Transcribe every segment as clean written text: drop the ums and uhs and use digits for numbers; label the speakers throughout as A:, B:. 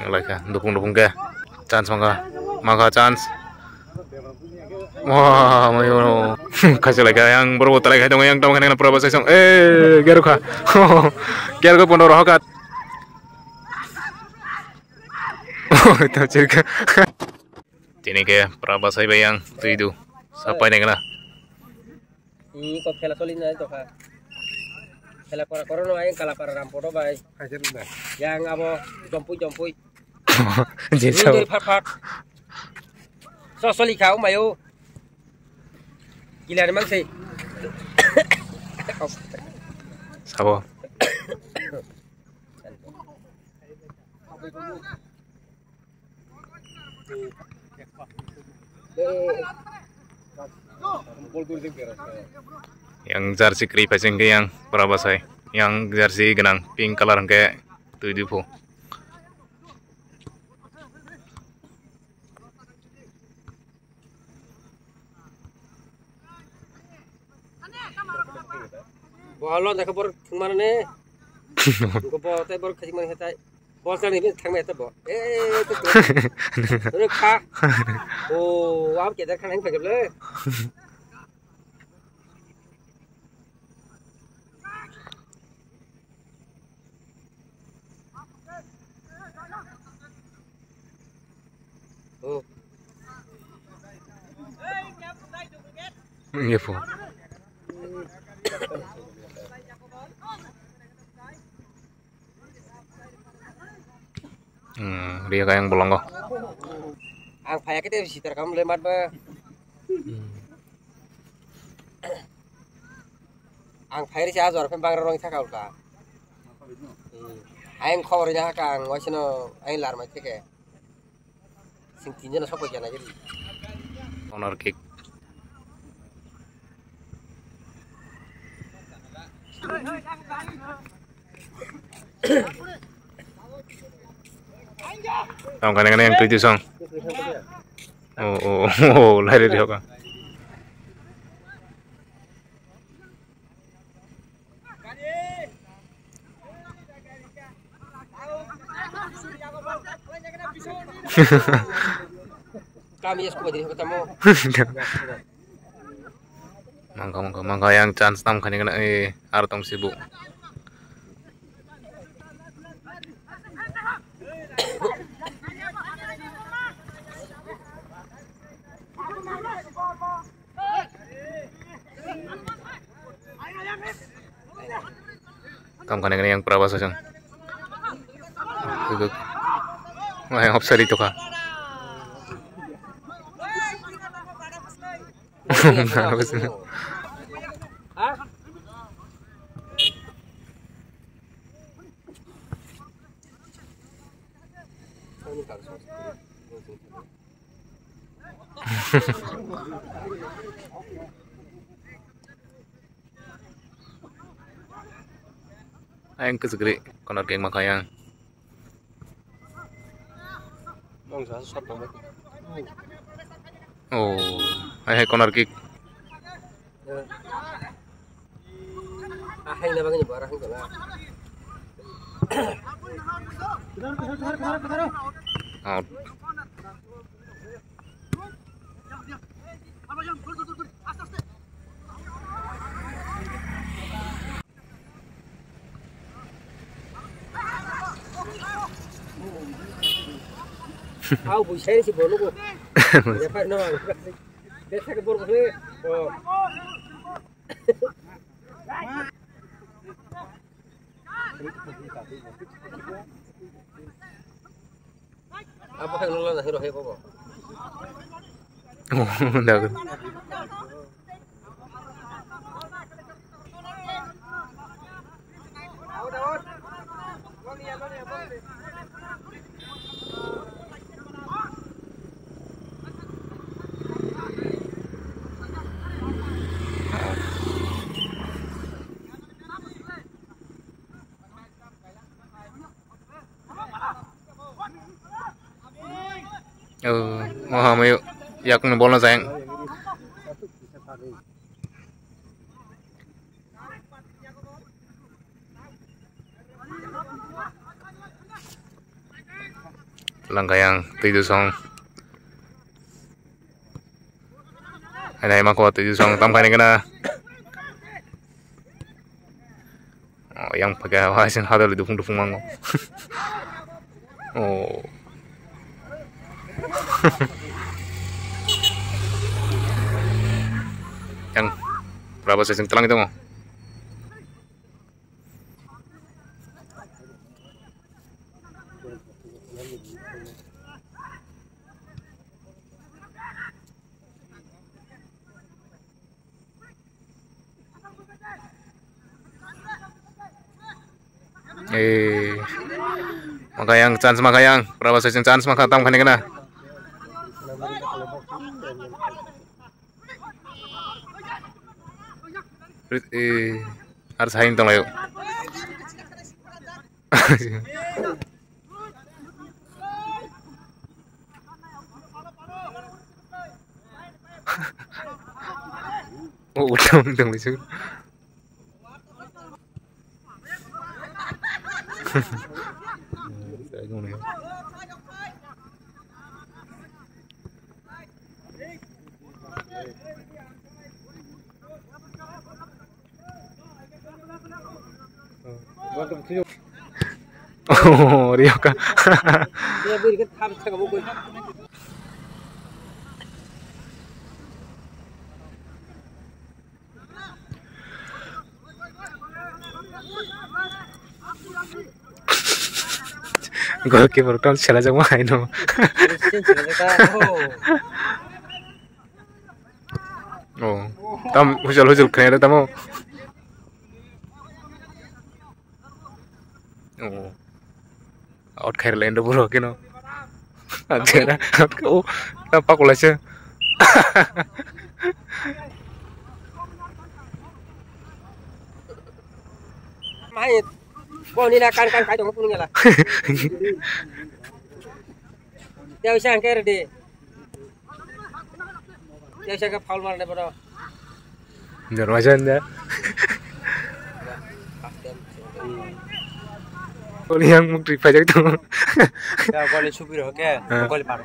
A: Like dukung ke chance maka chance. Wah, mayo kasih lagi yang berbut lagi dong yang dong yang pura sesong. Geru ka. Geru ka pondoro hakat. Itu juga. Tini ke berapa saya bayang tuh itu. Siapa ini kena?
B: Kok খেলা চলি নাই তো খা খেলা করা করো নয় কালা para rampodo bay yang abo jompuy
A: Jisa.
B: Fak so soli kau mayo gila memang sih
A: Sabo. Yang jersey cream passing ke yang berapa saya? Yang jersey genang pink color ke 70.
B: Bolon tak bor mana nih? Kau bor tak bor kasih mana hetai? Bol sana ini thang mana bor? Itu tuh kah? Oh, wow kita kan yang pergi beli. Oh.
A: Iya po. Dia kayak yang bolong kok.
B: Ang payah kita visitor kamu lemat ba? Ang payah si azor pembang rong sakal ka. Ang khabarnya kang wasino ang lar mai theke. Sing tinjana sopo jana jadi.
A: Honor kick. Kamu kan yang 7 song. Oh, lari dia kan.
B: Kami ya sekolah jadi ketemu.
A: Mangga yang chance tam kan kena artom sibuk. Tam kan yang berapa saja? Itu. Wah, yang offside itu kah? Ayang kesegeri konar geng makayang. Oh, ayah konar kick.
B: Ahai na bagay barang ko na.
A: Out.
B: Au buisai si bolu ko. Dapat na bang. Desa ke bolu ko. Oh. Apa yang nolak na hero hebo.
A: Oh, enggak. Mau yuk, yak bola sayang. Langkayang tujuh song. Ada yang mako tujuh song tam kani kena. Oh, yang pakai hasil hadal dukung mango. Oh. Yang berapa seseng telang itu mau? Makayang chance makayang berapa seseng chance maka tam kani kena. Harus hain tong layo. Oh, udah lucu. Oh, Ryoka.
B: Dia beri kan harus cakap buku.
A: Goalkeeper kan salah jauh main no. Oh, tam hujul kena tamu. Oh, out khair lain bro kino. Aja oh, apa kulasnya?
B: Main. Kau ni nak kan kau jangan punya lah. Dia usah angker deh. Dia usah ke foul mana bro.
A: Jangan macam dah. Kau yang mau trip aja tu.
B: Ya kau le supir oke. Kau le par.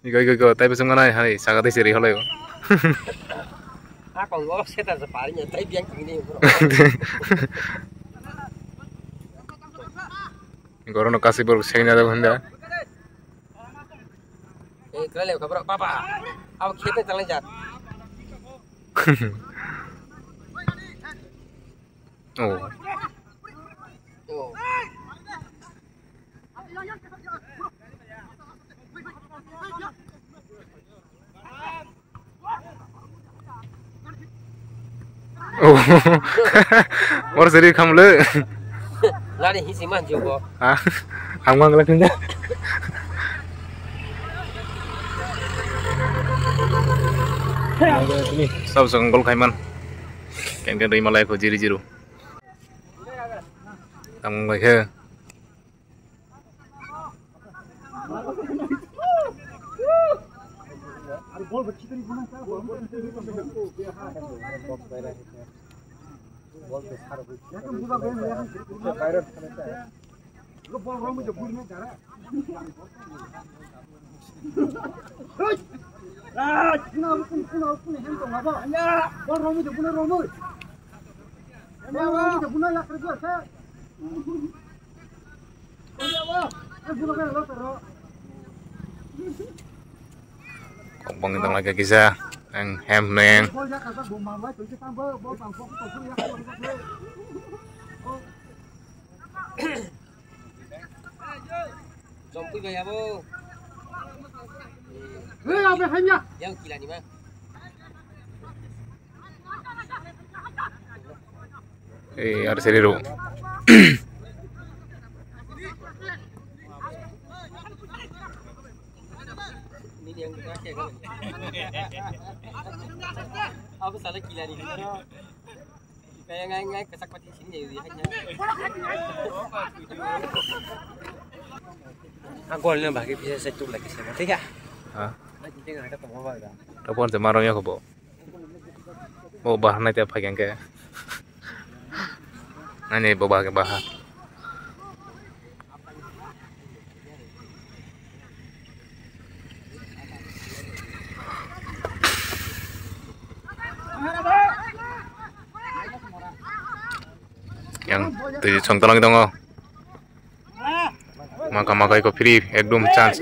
A: Iko, tapi besok mana hari sangat seri halai.
B: Aku ngok setan separinya, tapi biang begini bro.
A: Gorono kasih baru segini ada benda.
B: Kalau kabar papa, aku kita jalan jat.
A: Oh.
B: Oh.
A: Oh. Or seri kamu
B: Lari hisi man juga.
A: Ah, angwang lagi dah. Ini sab senggol kaiman. Kan dari Malaya ko jiri-jiru. Tang lagi. Kompong itu lagi kisah yang hem neng.
B: Jompu bayar bu.
C: Apa hanya?
B: Yang gila ni mah.
A: Ada seriru.
B: Ini yang terakhir kan. Apa salah gila ni bro? Kayak ngai kesak pati sini jadi hanya. Aku ni bagi bisa satu lagi sama tiga.
A: Ah,
B: Lagi tiga ada tengah apa dah?
A: telepon semarangnya kok, Bo bahan aja pakai ke. Ini bawa bahan. yang tujuh song tolong dong. Maka iko free ekdom chance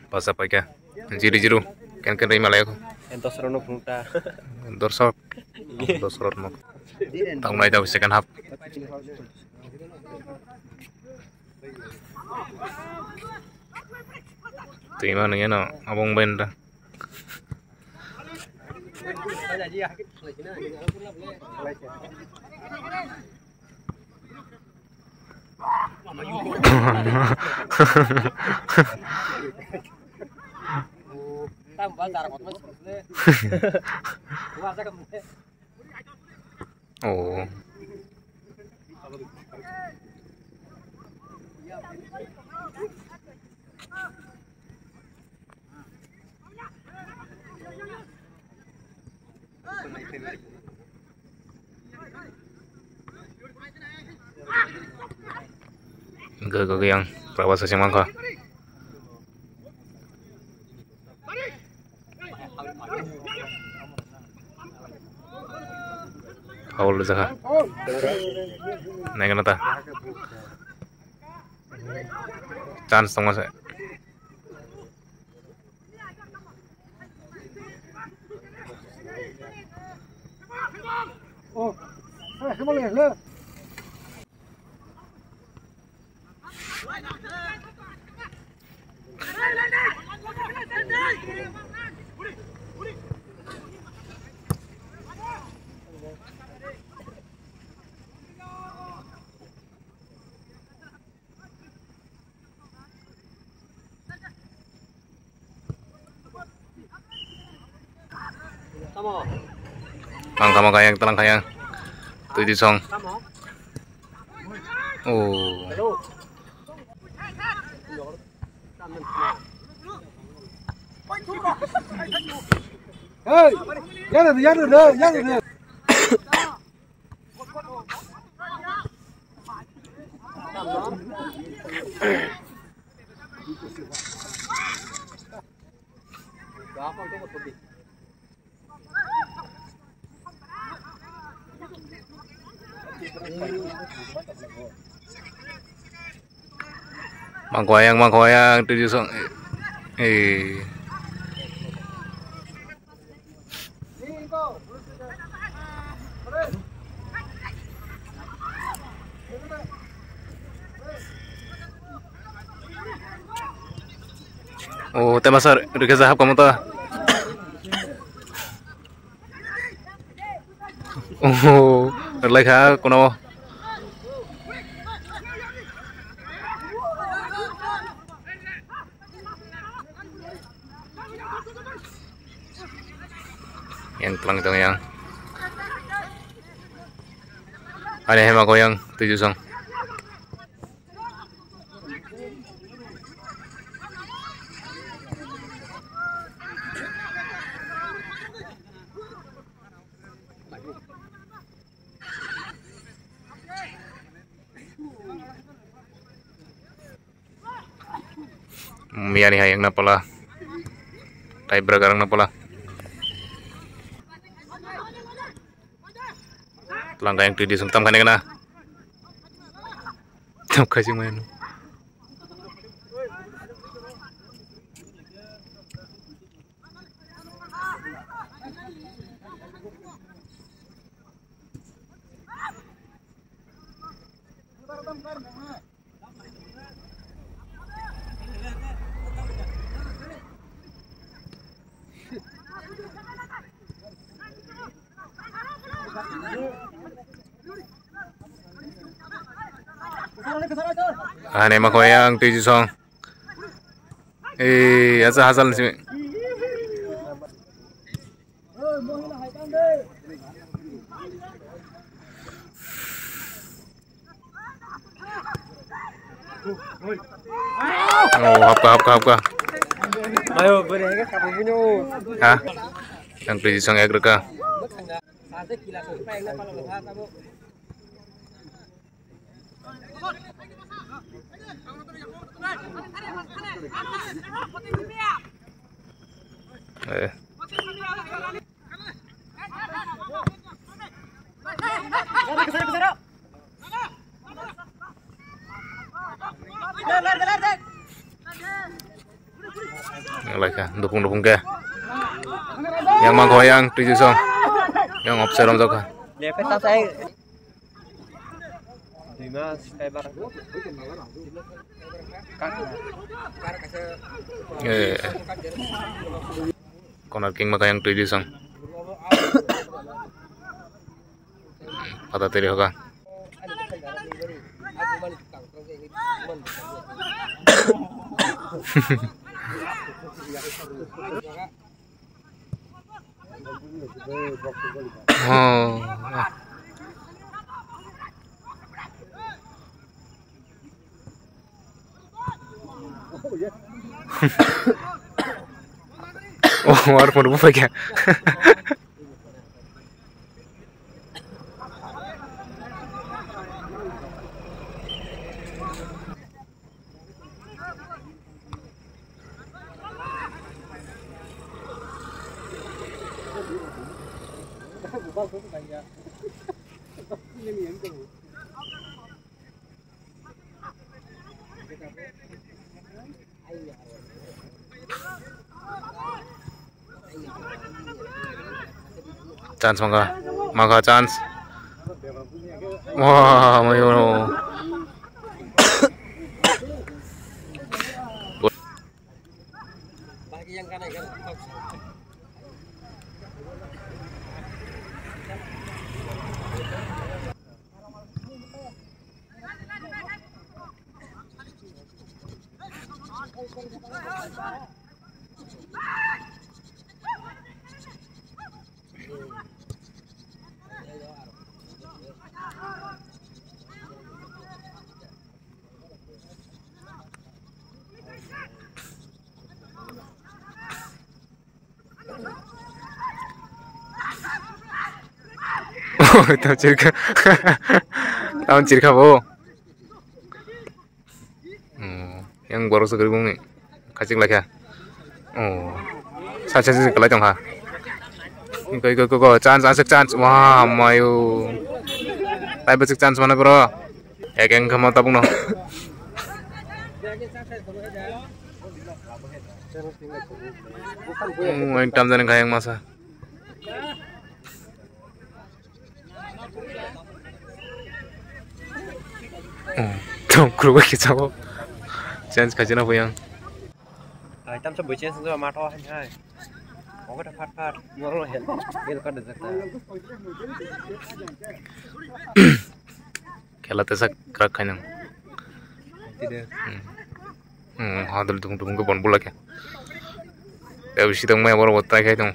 A: pas apa ya jiru kan rai malay ko
B: Entos rono punta.
A: dorsot mo tang nai daw second half terima nih na abong benda oh Gak yang prawas yang mangka. Haul zaka. Naik nata. Chance tong mas.
B: Oh, boleh le.
A: Mangka yang telang kayang 7-0. Oh.
B: Hey, jangan.
A: Mangkoyang 7-0. Oh, temasar Rika Zahab kamu tuh. Oh, like ha kuno. Yang telang itu yang ada hema koyang 7-0. Mia nih yang napola tiebreaker ang napola langkah yang disungtam kan kena kasih main Ane makoyang 7-0. Asa hasal sih. Oh, hapka.
B: Ayo, beri kamu punya.
A: Hah? Yang 7-0 ya mereka. dukung ke yang mangkoyang 7-0 yang offside om jaka
B: Lepet tas saya. Dimas Fiber.
A: Corner king makayang 7-0 pada tiri hoka oh harus mau buka ya chance maka chance wah mayo
B: Bagi yang kanan
A: oh itu cirka tahun cirka bo yang baru segeribung nih kacik lagi ya oh saja sih kalau jangka Iko chance wah mayu tapi besok chance mana bro ya yang kamu tabung no main tam jalan kayang masa tuh kru kita kok chance kajian apa yang
B: tam cho buổi chance rồi mà to hay hai có cái phát nó là hiện cái con được rất
A: kela tesak kerak kanyang
B: tidak
A: hadal tung ke bon bola ke ya usi tong mai baru botai kai tong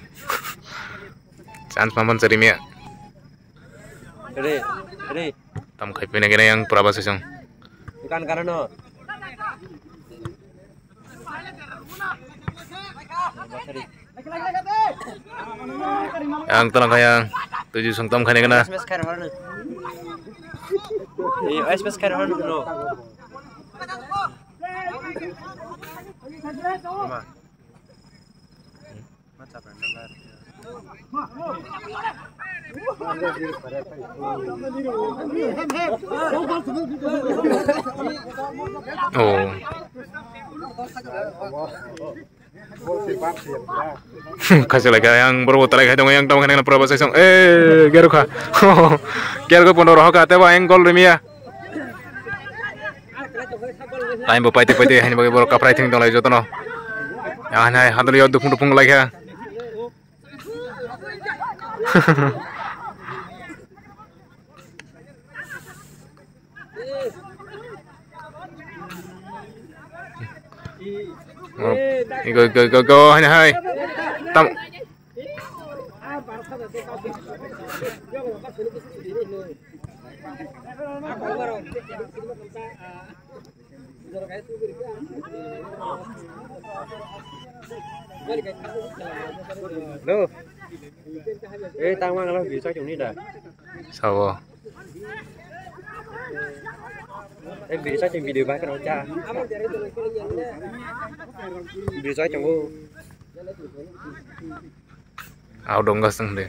A: chance paman cari mia
B: Ready
A: tam kai pina kena yang prabas sesong
B: bukan karena no
A: yang telah kayang 7-0 tam kane kena
B: SMS kar harna SMS kar harna no mantap nomor
A: oh kasih lagi yang baru tarik hidung yang tahu kan berapa sesong geruka geruka pun orang kata wah yang gol remia time bapak itu hanya bagi baru kaprai tinggal lagi jodoh no yang hanya handal yo dukung lagi ya go hanya hai tam
B: Loh. Tang mang lo bisa chúng đi đã.
A: sao
B: Bisa trong video bài cái đó cha. Bisa trong cô.
A: áo đông gas deh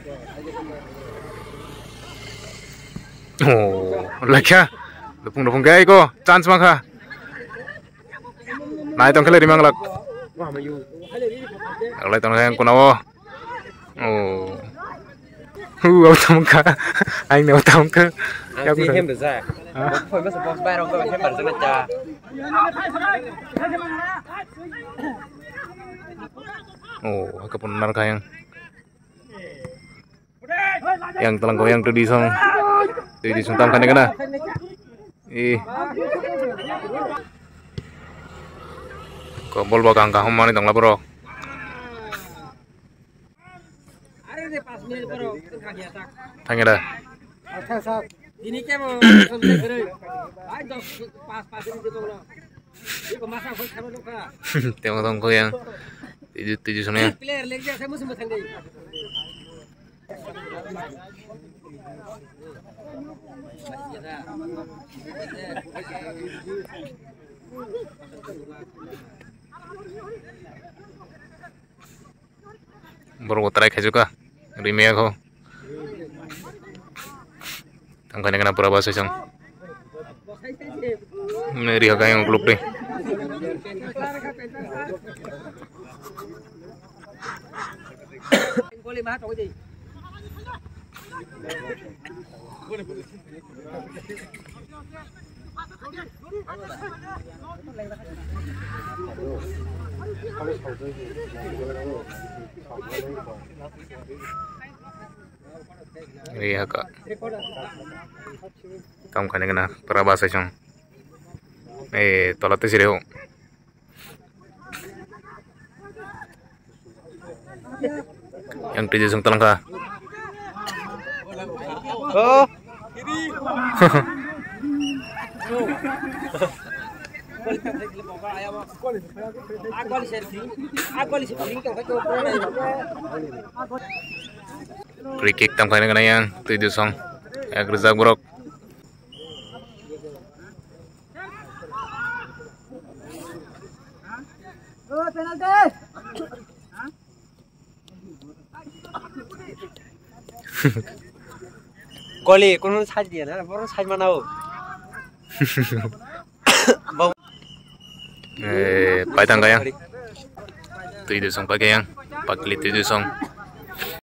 A: oh lagi ya dukung gay ko chance maka nah itu kali di manglak
B: Wah mayu.
A: Alay tong yang kunawo. Oh. Autam ka. Anh nào autam ka.
B: Anh đi thêm được ra. Thôi mất support bay đâu có thêm bản rất là cha.
A: Oh, kebenar kayang. Yang telang goyang tuh di song. Tuh di sung tam kan kena. Kok bol bakang ka humani tong labro. Tanya dah.
B: Ini kan mau pas ini gitu loh. Ini pemasak buat kamu luka.
A: Tengok tong goyang. Tujuh sana.
B: Player leg dia saya musuh matang deh.
A: Baru try juga. Remake aku. Tangkanya kena berapa sesang? Ini harga yang klub deh.
B: Boleh mah tahu je.
A: Iya kak. Kamu kan kena berapa sesang? Tolak sih deh. Yang tujuh sung telang kah?
B: Oh.
A: Free kick tam kena yang tujuh song. Agrizak buruk.
B: Kali kono saja dia, na baru saja mana o.
A: Paitang kayang. Tujuh song pakai yang. Pakli tujuh song.